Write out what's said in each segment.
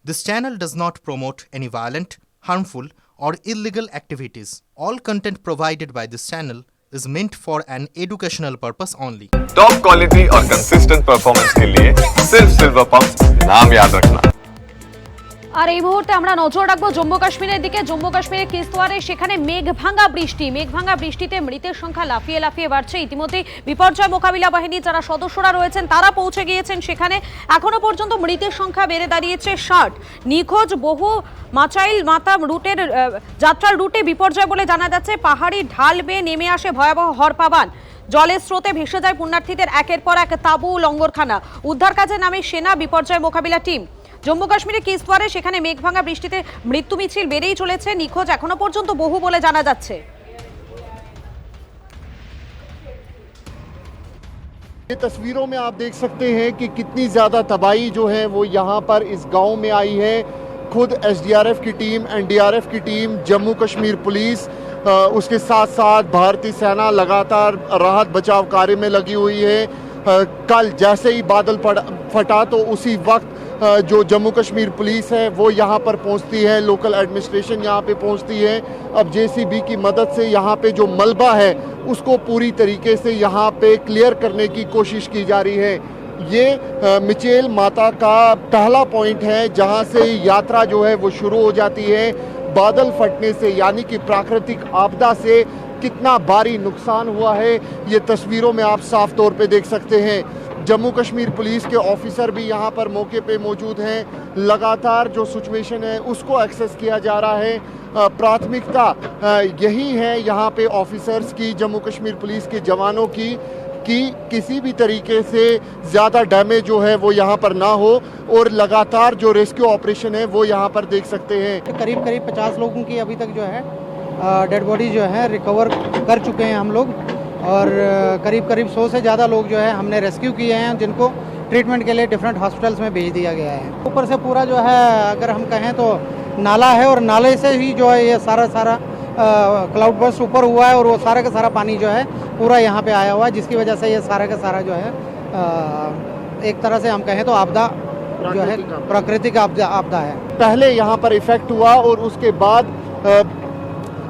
This channel does not promote any violent, harmful, or illegal activities. All content provided by this channel is meant for an educational purpose only. Top quality और consistent performance के लिए सिर्फ silver pump नाम याद रखना। আর এই মুহূর্তে আমরা নজর রাখবো জম্মু কাশ্মীরের দিকে। জম্মু কাশ্মীরের কিস্তওয়ারে সেখানে মেঘভাঙা বৃষ্টিতে মৃতের সংখ্যা লাফিয়ে লাফিয়ে বাড়ছে। ইতিমধ্যে বিপর্যয় মোকাবিলা বাহিনী যারা সদস্যরা রয়েছেন তারা পৌঁছে গিয়েছেন সেখানে। এখনো পর্যন্ত মৃতের সংখ্যা বেড়ে দাঁড়িয়েছে 60। নিখোঁজ বহু মাচাইল মাতা রুটের যাত্রার রুটে বিপর্যয় বলে জানা যাচ্ছে। পাহাড়ি ঢাল বেয়ে নেমে আসে ভয়াবহ হরপাবান। জলের স্রোতে ভেসে যায় পুণ্যার্থীদের একের পর এক তাঁবু লঙ্গরখানা। উদ্ধার কাজে নামে সেনা বিপর্যয় মোকাবিলা টিম। জম্মু কাশ্মীরের কিস্তওয়ারে সেখানে মেঘভাঙা বৃষ্টিতে মৃত্যু মিছিল বেড়েই চলেছে। নিখোঁজ এখনো পর্যন্ত বহু বলে জানা যাচ্ছে। ये तस्वीरों में आप देख सकते हैं कि कितनी ज़्यादा तबाही जो है वो यहाँ पर इस गांव में आई है। खुद एसडीआरएफ की टीम, एनडीआरएफ की टीम, जम्मू कश्मीर पुलिस, उसके साथ साथ भारतीय सेना लगातार राहत बचाव कार्य में लगी हुई है। कल जैसे ही बादल फटा तो उसी वक्त जो जम्मू कश्मीर पुलिस है वो यहाँ पर पहुँचती है, लोकल एडमिनिस्ट्रेशन यहाँ पे पहुँचती है। अब जेसीबी की मदद से यहाँ पे जो मलबा है उसको पूरी तरीके से यहाँ पे क्लियर करने की कोशिश की जा रही है। ये मिचेल माता का पहला पॉइंट है जहाँ से यात्रा जो है वो शुरू हो जाती है। बादल फटने से यानी कि प्राकृतिक आपदा से कितना भारी नुकसान हुआ है ये तस्वीरों में आप साफ तौर पे देख सकते हैं। जम्मू कश्मीर पुलिस के ऑफिसर भी यहाँ पर मौके पे मौजूद हैं। लगातार जो सिचुएशन है उसको एक्सेस किया जा रहा है। प्राथमिकता यही है यहाँ पे ऑफिसर्स की, जम्मू कश्मीर पुलिस के जवानों की, कि किसी भी तरीके से ज़्यादा डैमेज जो है वो यहाँ पर ना हो। और लगातार जो रेस्क्यू ऑपरेशन है वो यहाँ पर देख सकते हैं। करीब 50 लोगों की अभी तक जो है डेड बॉडी जो है रिकवर कर चुके हैं हम लोग। और करीब 100 से ज़्यादा लोग जो है हमने रेस्क्यू किए हैं जिनको ट्रीटमेंट के लिए डिफरेंट हॉस्पिटल्स में भेज दिया गया है। ऊपर से पूरा जो है अगर हम कहें तो नाला है और नाले से ही जो है ये सारा क्लाउड बर्स्ट ऊपर हुआ है और वो सारा का सारा पानी जो है पूरा यहाँ पे आया हुआ है, जिसकी वजह से ये सारा का सारा जो है एक तरह से हम कहें तो आपदा जो है प्राकृतिक आपदा है। पहले यहाँ पर इफेक्ट हुआ और उसके बाद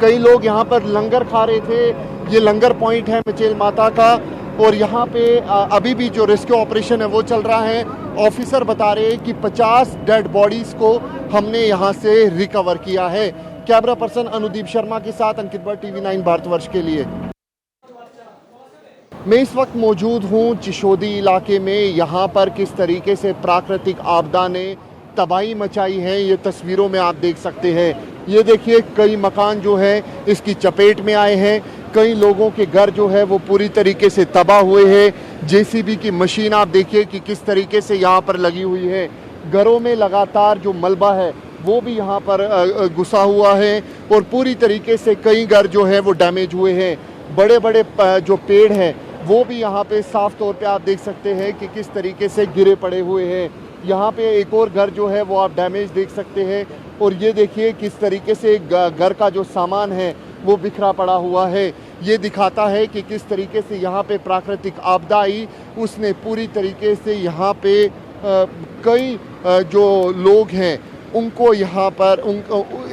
कई लोग यहाँ पर लंगर खा रहे थे। ये लंगर पॉइंट है मिचेल माता का और यहाँ पे अभी भी जो रेस्क्यू ऑपरेशन है वो चल रहा है। ऑफिसर बता रहे हैं कि 50 डेड बॉडीज को हमने यहाँ से रिकवर किया है। कैमरा पर्सन अनुदीप शर्मा के साथ अंकित भट्ट, TV9 भारतवर्ष के लिए। मैं इस वक्त मौजूद हूँ चिशोदी इलाके में। यहाँ पर किस तरीके से प्राकृतिक आपदा ने तबाही मचाई है ये तस्वीरों में आप देख सकते हैं। ये देखिए कई मकान जो है इसकी चपेट में आए हैं। कई लोगों के घर जो है वो पूरी तरीके से तबाह हुए हैं। जेसीबी की मशीन आप देखिए कि किस तरीके से यहाँ पर लगी हुई है। घरों में लगातार जो मलबा है वो भी यहाँ पर घुसा हुआ है और पूरी तरीके से कई घर जो है वो डैमेज हुए हैं। बड़े बड़े जो पेड़ हैं वो भी यहाँ पे साफ तौर पे आप देख सकते हैं कि किस तरीके से गिरे पड़े हुए हैं। यहाँ पे एक और घर जो है वो आप डैमेज देख सकते हैं। और ये देखिए किस तरीके से घर का जो सामान है वो बिखरा पड़ा हुआ है। ये दिखाता है कि किस तरीके से यहाँ पे प्राकृतिक आपदा आई, उसने पूरी तरीके से यहाँ पे कई जो लोग हैं उनको यहाँ पर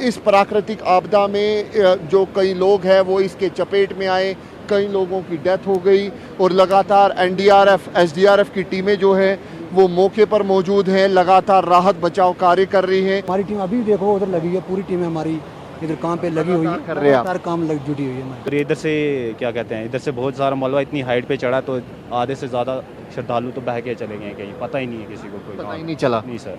इस प्राकृतिक आपदा में जो कई लोग हैं वो इसके चपेट में आए। कई लोगों की डेथ हो गई और लगातार एनडीआरएफ, एसडीआरएफ की टीमें जो है वो मौके पर मौजूद हैं, लगातार राहत बचाव कार्य कर रही है। हमारी टीम अभी देखो उधर लगी है, पूरी टीम हमारी इधर काम पे लगी हुई है, कर रहे हैं काम जुटी हुई है। और इधर से क्या कहते हैं, इधर से बहुत सारा मलबा इतनी हाइट पे चढ़ा तो आधे से ज़्यादा श्रद्धालु तो बह के चले गए कहीं, पता ही नहीं है किसी को, कोई पता ही नहीं चला। नहीं सर,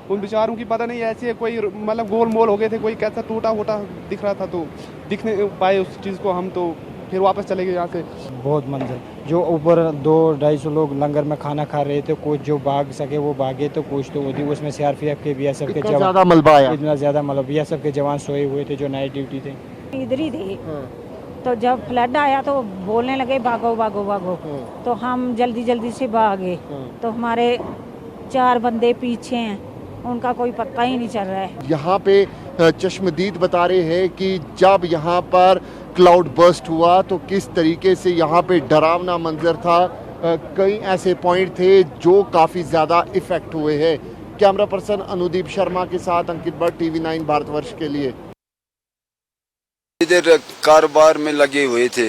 उन बेचारों की पता नहीं ऐसे कोई मतलब गोल मोल हो गए थे, कोई कैसा टूटा फूटा दिख रहा था तो दिखने पाए उस चीज़ को, हम तो फिर वापस चले गए यहाँ से। बहुत मंजर जो ऊपर 200-250 लोग लंगर में खाना खा रहे थे, कुछ जो भाग सके वो भागे तो कुछ तो उसमें सीआरपीएफ के, बीएसएफ के जवान, ज़्यादा मलबा आया, इतना ज़्यादा मतलब बीएसएफ के जवान सोए हुए थे जो नाइट ड्यूटी थे। इधर ही थे तो जब फ्लड आया तो बोलने लगे भागो भागो भागो, तो हम जल्दी से भागे। तो हमारे 4 बंदे पीछे हैं, उनका कोई पता ही नहीं चल रहा है। यहाँ पे चश्मदीद बता रहे हैं कि जब यहाँ पर क्लाउड बर्स्ट हुआ तो किस तरीके से यहाँ पे डरावना मंजर था। कई ऐसे पॉइंट थे जो काफ़ी ज़्यादा इफ़ेक्ट हुए हैं। कैमरा पर्सन अनुदीप शर्मा के साथ अंकित भट्ट, TV9 भारतवर्ष के लिए। इधर कारोबार में लगे हुए थे,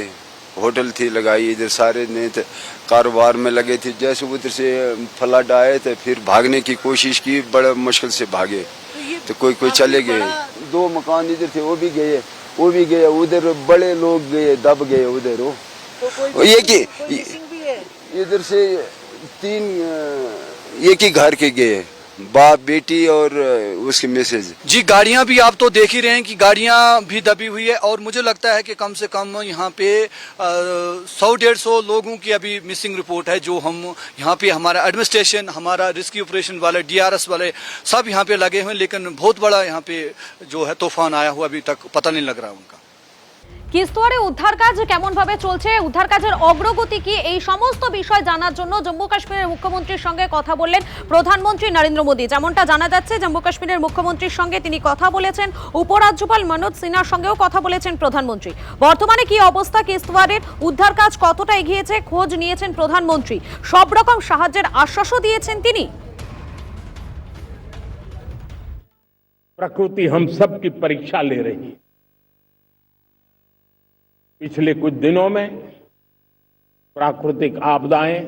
होटल थी लगाई, इधर सारे ने कारोबार में लगे थे। जैसे उधर से फ्लड आए थे, फिर भागने की कोशिश की, बड़ा मुश्किल से भागे, तो कोई चले गए। 2 मकान इधर थे, वो भी गए, उधर बड़े लोग गए, दब गए उधर। वो ये कि इधर से 3 एक ही घर के गए, बाप बेटी और उसकी मिसेज। जी, गाड़ियां भी आप तो देख ही रहे हैं कि गाड़ियां भी दबी हुई है, और मुझे लगता है कि कम से कम यहाँ पे 100-150 लोगों की अभी मिसिंग रिपोर्ट है, जो हम यहाँ पे हमारा एडमिनिस्ट्रेशन, हमारा रेस्क्यू ऑपरेशन वाले, DRS वाले सब यहाँ पे लगे हुए हैं, लेकिन बहुत बड़ा यहाँ पे जो है तूफान आया हुआ, अभी तक पता नहीं लग रहा उनका। কিস্তোয়ারে উদ্ধার কাজ কেমন ভাবে চলছে, উদ্ধার কাজের অগ্রগতি কি, এই সমস্ত বিষয় জানার জন্য জম্মু কাশ্মীরের মুখ্যমন্ত্রীর সঙ্গে কথা বললেন প্রধানমন্ত্রী নরেন্দ্র মোদী। যেমনটা জানা যাচ্ছে, জম্মু কাশ্মীরের মুখ্যমন্ত্রীর সঙ্গে তিনি কথা বলেছেন, উপরাজ্যপাল মনোজ সিনহার সঙ্গেও কথা বলেছেন প্রধানমন্ত্রী। বর্তমানে কি অবস্থা, কিস্তোয়ারের উদ্ধার কাজ কতটা এগিয়েছে, খোঁজ নিয়েছেন প্রধানমন্ত্রী, সব রকম সাহায্যের আশ্বাসও দিয়েছেন তিনি। प्रकृति हम सब की परीक्षा ले रही है। पिछले कुछ दिनों में प्राकृतिक आपदाएं,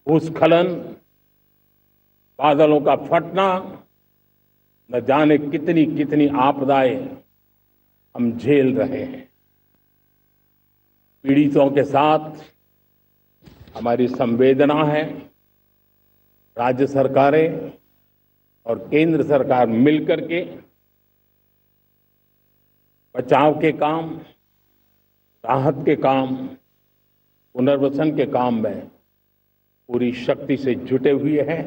भूस्खलन, बादलों का फटना, न जाने कितनी कितनी आपदाएं हम झेल रहे हैं। पीड़ितों के साथ हमारी संवेदना है। राज्य सरकारें और केंद्र सरकार मिलकर के बचाव के काम, राहत के काम, पुनर्वसन के काम में पूरी शक्ति से जुटे हुए हैं।